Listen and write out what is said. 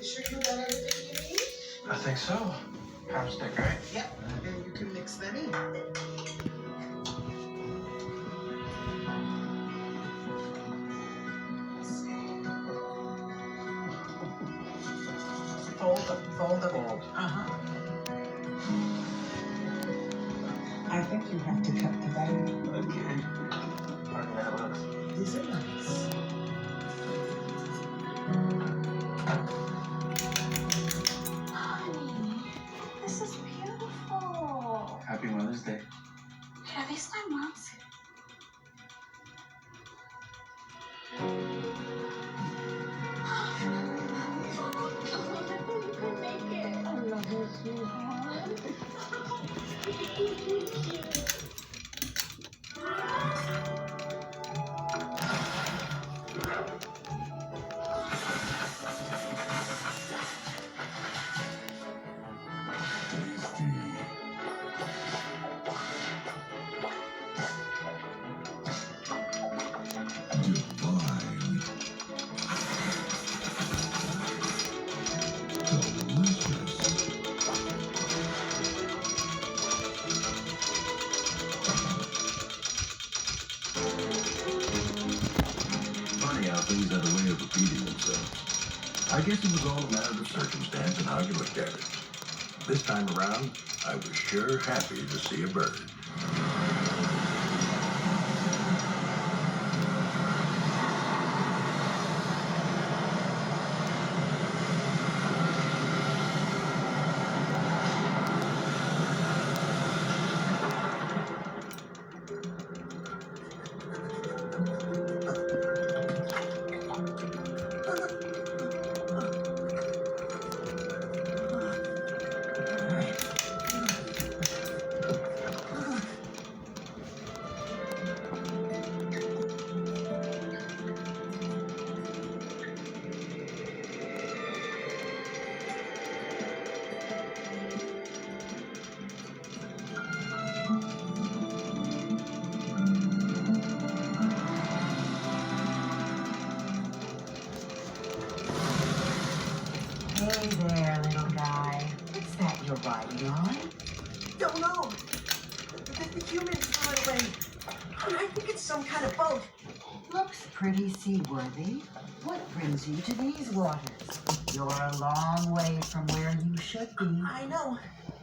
sure you got everything you need? I think so. Half stick, right? Yep. And you can mix them in. Fold them. Fold them. Fold. Uh-huh. I think you have to cut the bottom. Okay. Where do that look? These are nice. Honey, this is beautiful. Happy Mother's Day. Are these my mom's? You can make it. I love you, sweetheart. Funny how things have a way of repeating themselves. I guess it was all a matter of circumstance and how you looked at it. This time around, I was sure happy to see a bird. Hey there, little guy. What's that you're riding on? Don't know. The humans threw it away. I think it's some kind of boat. Looks pretty seaworthy. What brings you to these waters? You're a long way from where you should be. I know.